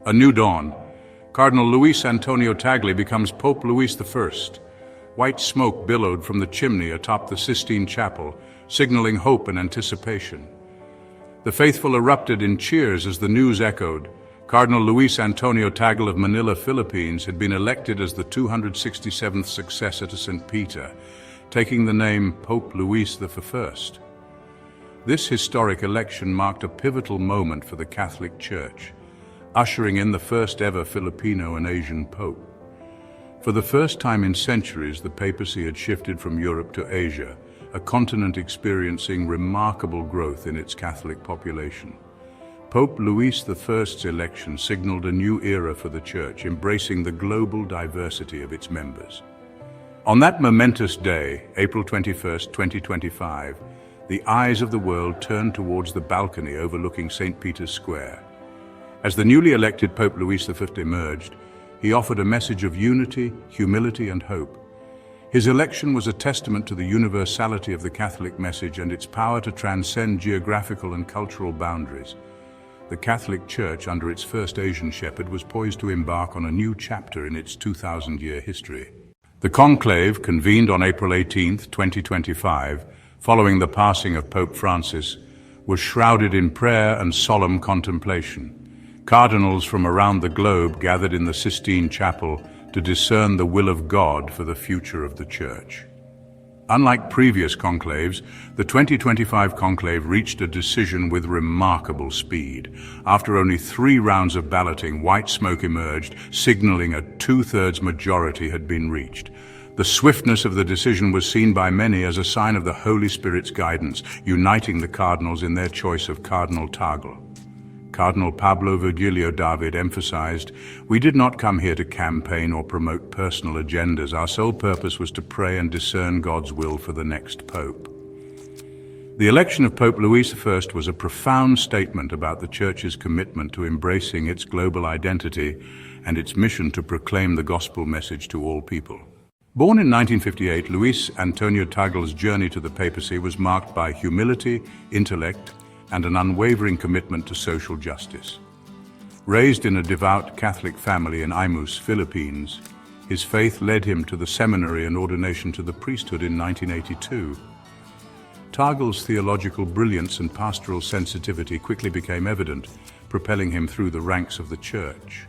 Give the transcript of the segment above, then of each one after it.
A new dawn. Cardinal Luis Antonio Tagle becomes Pope Louis I. White smoke billowed from the chimney atop the Sistine Chapel, signaling hope and anticipation. The faithful erupted in cheers as the news echoed. Cardinal Luis Antonio Tagle of Manila, Philippines, had been elected as the 267th successor to St. Peter, taking the name Pope Louis I. This historic election marked a pivotal moment for the Catholic Church, ushering in the first ever Filipino and Asian Pope. For the first time in centuries, the papacy had shifted from Europe to Asia, a continent experiencing remarkable growth in its Catholic population. Pope Louis I's election signaled a new era for the Church, embracing the global diversity of its members. On that momentous day, April 21, 2025, the eyes of the world turned towards the balcony overlooking St. Peter's Square. As the newly elected Pope Louis V emerged, he offered a message of unity, humility, and hope. His election was a testament to the universality of the Catholic message and its power to transcend geographical and cultural boundaries. The Catholic Church, under its first Asian shepherd, was poised to embark on a new chapter in its 2,000-year history. The conclave, convened on April 18, 2025, following the passing of Pope Francis, was shrouded in prayer and solemn contemplation. Cardinals from around the globe gathered in the Sistine Chapel to discern the will of God for the future of the Church. Unlike previous conclaves, the 2025 conclave reached a decision with remarkable speed. After only 3 rounds of balloting, white smoke emerged, signaling a 2/3 majority had been reached. The swiftness of the decision was seen by many as a sign of the Holy Spirit's guidance, uniting the cardinals in their choice of Cardinal Tagle. Cardinal Pablo Virgilio David emphasized, "We did not come here to campaign or promote personal agendas. Our sole purpose was to pray and discern God's will for the next Pope." The election of Pope Louis I was a profound statement about the Church's commitment to embracing its global identity and its mission to proclaim the gospel message to all people. Born in 1958, Luis Antonio Tagle's journey to the papacy was marked by humility, intellect, and an unwavering commitment to social justice. Raised in a devout Catholic family in Imus, Philippines, his faith led him to the seminary and ordination to the priesthood in 1982. Tagle's theological brilliance and pastoral sensitivity quickly became evident, propelling him through the ranks of the Church.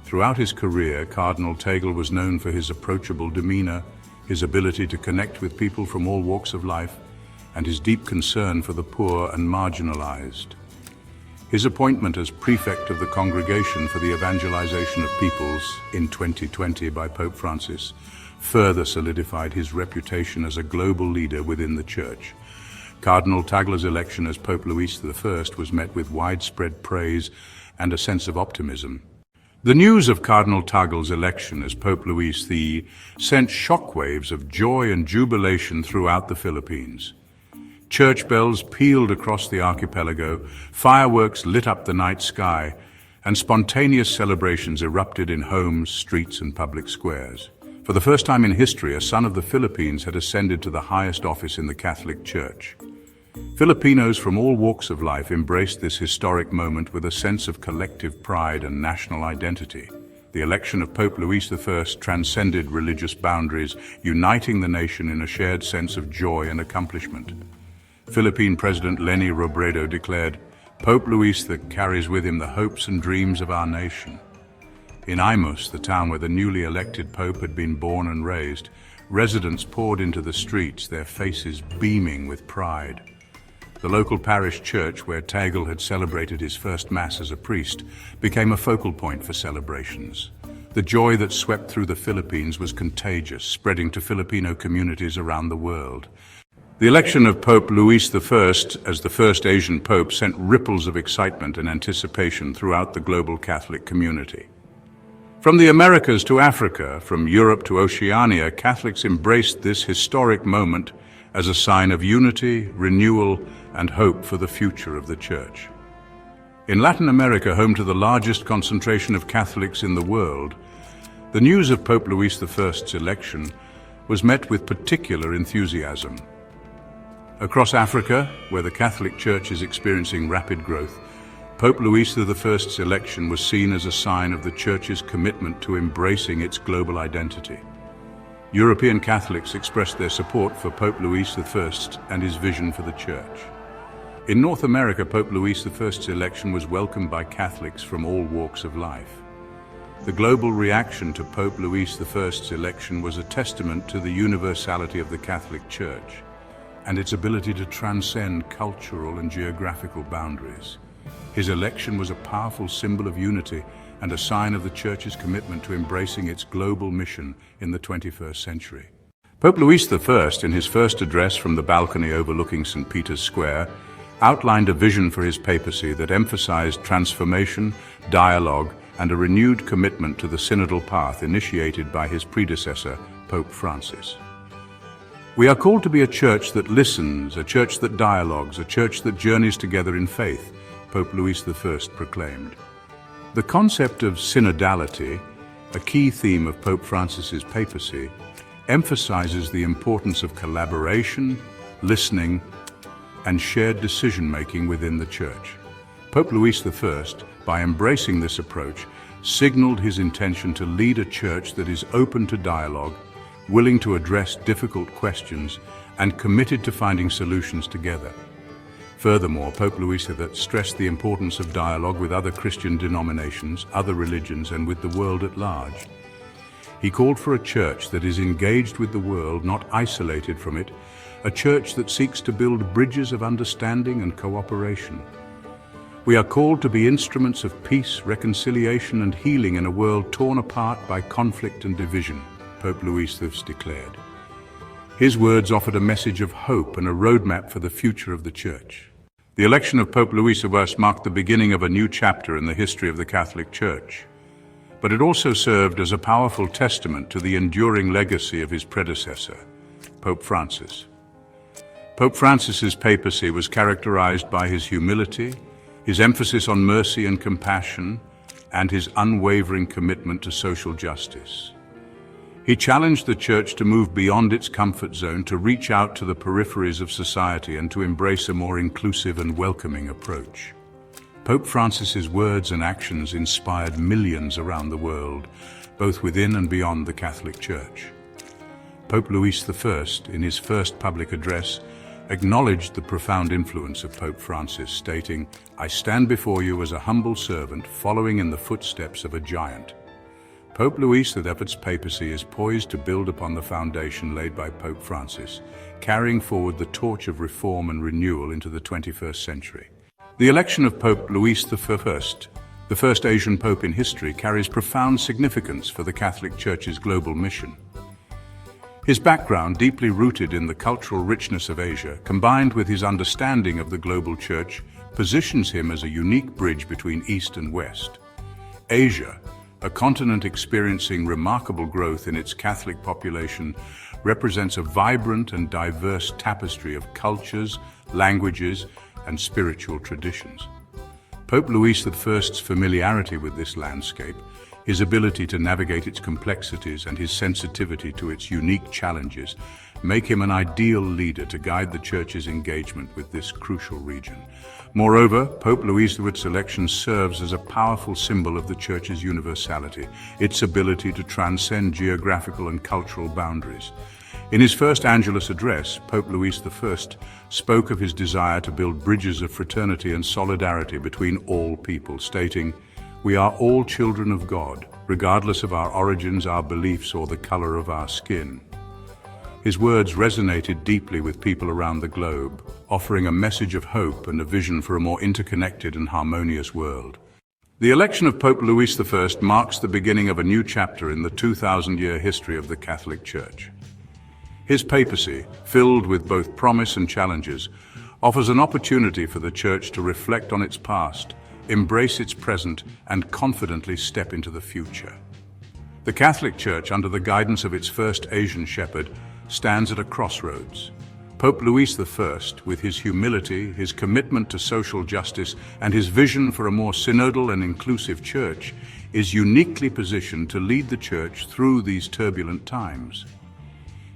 Throughout his career, Cardinal Tagle was known for his approachable demeanor, his ability to connect with people from all walks of life, and his deep concern for the poor and marginalized. His appointment as prefect of the Congregation for the Evangelization of Peoples in 2020 by Pope Francis further solidified his reputation as a global leader within the Church. Cardinal Tagle's election as Pope Louis I was met with widespread praise and a sense of optimism. The news of Cardinal Tagle's election as Pope Louis I sent shockwaves of joy and jubilation throughout the Philippines. Church bells pealed across the archipelago, fireworks lit up the night sky, and spontaneous celebrations erupted in homes, streets, and public squares. For the first time in history, a son of the Philippines had ascended to the highest office in the Catholic Church. Filipinos from all walks of life embraced this historic moment with a sense of collective pride and national identity. The election of Pope Louis I transcended religious boundaries, uniting the nation in a shared sense of joy and accomplishment. Philippine President Leni Robredo declared, "Pope Louis II carries with him the hopes and dreams of our nation." In Imus, the town where the newly elected Pope had been born and raised, residents poured into the streets, their faces beaming with pride. The local parish church, where Tagle had celebrated his first Mass as a priest, became a focal point for celebrations. The joy that swept through the Philippines was contagious, spreading to Filipino communities around the world. The election of Pope Louis I as the first Asian Pope sent ripples of excitement and anticipation throughout the global Catholic community. From the Americas to Africa, from Europe to Oceania, Catholics embraced this historic moment as a sign of unity, renewal, and hope for the future of the Church. In Latin America, home to the largest concentration of Catholics in the world, the news of Pope Louis I's election was met with particular enthusiasm. Across Africa, where the Catholic Church is experiencing rapid growth, Pope Luis I's election was seen as a sign of the Church's commitment to embracing its global identity. European Catholics expressed their support for Pope Luis I and his vision for the Church. In North America, Pope Luis I's election was welcomed by Catholics from all walks of life. The global reaction to Pope Luis I's election was a testament to the universality of the Catholic Church and its ability to transcend cultural and geographical boundaries. His election was a powerful symbol of unity and a sign of the Church's commitment to embracing its global mission in the 21st century. Pope Luis I, in his first address from the balcony overlooking St. Peter's Square, outlined a vision for his papacy that emphasized transformation, dialogue, and a renewed commitment to the synodal path initiated by his predecessor, Pope Francis. We are called to be a church that listens, a church that dialogues, a church that journeys together in faith, Pope Luis I proclaimed. The concept of synodality, a key theme of Pope Francis's papacy, emphasizes the importance of collaboration, listening, and shared decision-making within the Church. Pope Luis I, by embracing this approach, signaled his intention to lead a church that is open to dialogue, willing to address difficult questions, and committed to finding solutions together. Furthermore, Pope Luis I stressed the importance of dialogue with other Christian denominations, other religions, and with the world at large. He called for a church that is engaged with the world, not isolated from it, a church that seeks to build bridges of understanding and cooperation. We are called to be instruments of peace, reconciliation, and healing in a world torn apart by conflict and division, Pope Luis I declared. His words offered a message of hope and a roadmap for the future of the Church. The election of Pope Luis I marked the beginning of a new chapter in the history of the Catholic Church, but it also served as a powerful testament to the enduring legacy of his predecessor, Pope Francis. Pope Francis's papacy was characterized by his humility, his emphasis on mercy and compassion, and his unwavering commitment to social justice. He challenged the Church to move beyond its comfort zone, to reach out to the peripheries of society and to embrace a more inclusive and welcoming approach. Pope Francis's words and actions inspired millions around the world, both within and beyond the Catholic Church. Pope Luis I, in his first public address, acknowledged the profound influence of Pope Francis, stating, "I stand before you as a humble servant, following in the footsteps of a giant." Pope Luis I's papacy is poised to build upon the foundation laid by Pope Francis, carrying forward the torch of reform and renewal into the 21st century. The election of Pope Luis I, the first Asian pope in history, carries profound significance for the Catholic Church's global mission. His background, deeply rooted in the cultural richness of Asia, combined with his understanding of the global Church, positions him as a unique bridge between East and West. Asia, a continent experiencing remarkable growth in its Catholic population, represents a vibrant and diverse tapestry of cultures, languages, and spiritual traditions. Pope Luis I's familiarity with this landscape, his ability to navigate its complexities, and his sensitivity to its unique challenges make him an ideal leader to guide the Church's engagement with this crucial region. Moreover, Pope Luis I's election serves as a powerful symbol of the Church's universality, its ability to transcend geographical and cultural boundaries. In his first Angelus address, Pope Luis I spoke of his desire to build bridges of fraternity and solidarity between all people, stating, "We are all children of God, regardless of our origins, our beliefs, or the color of our skin." His words resonated deeply with people around the globe, offering a message of hope and a vision for a more interconnected and harmonious world. The election of Pope Luis I marks the beginning of a new chapter in the 2,000-year history of the Catholic Church. His papacy, filled with both promise and challenges, offers an opportunity for the Church to reflect on its past, embrace its present, and confidently step into the future. The Catholic Church, under the guidance of its first Asian shepherd, stands at a crossroads. Pope Luis I, with his humility, his commitment to social justice, and his vision for a more synodal and inclusive Church, is uniquely positioned to lead the Church through these turbulent times.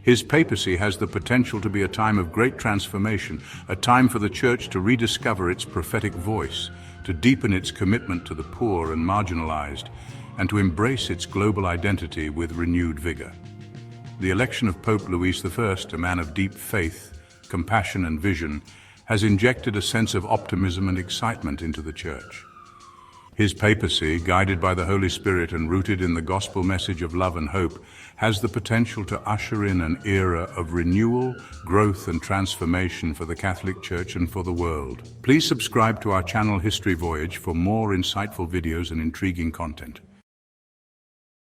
His papacy has the potential to be a time of great transformation, a time for the Church to rediscover its prophetic voice, to deepen its commitment to the poor and marginalized, and to embrace its global identity with renewed vigor. The election of Pope Luis I, a man of deep faith, compassion and vision, has injected a sense of optimism and excitement into the Church. His papacy, guided by the Holy Spirit and rooted in the gospel message of love and hope, has the potential to usher in an era of renewal, growth and transformation for the Catholic Church and for the world. Please subscribe to our channel History Voyage for more insightful videos and intriguing content.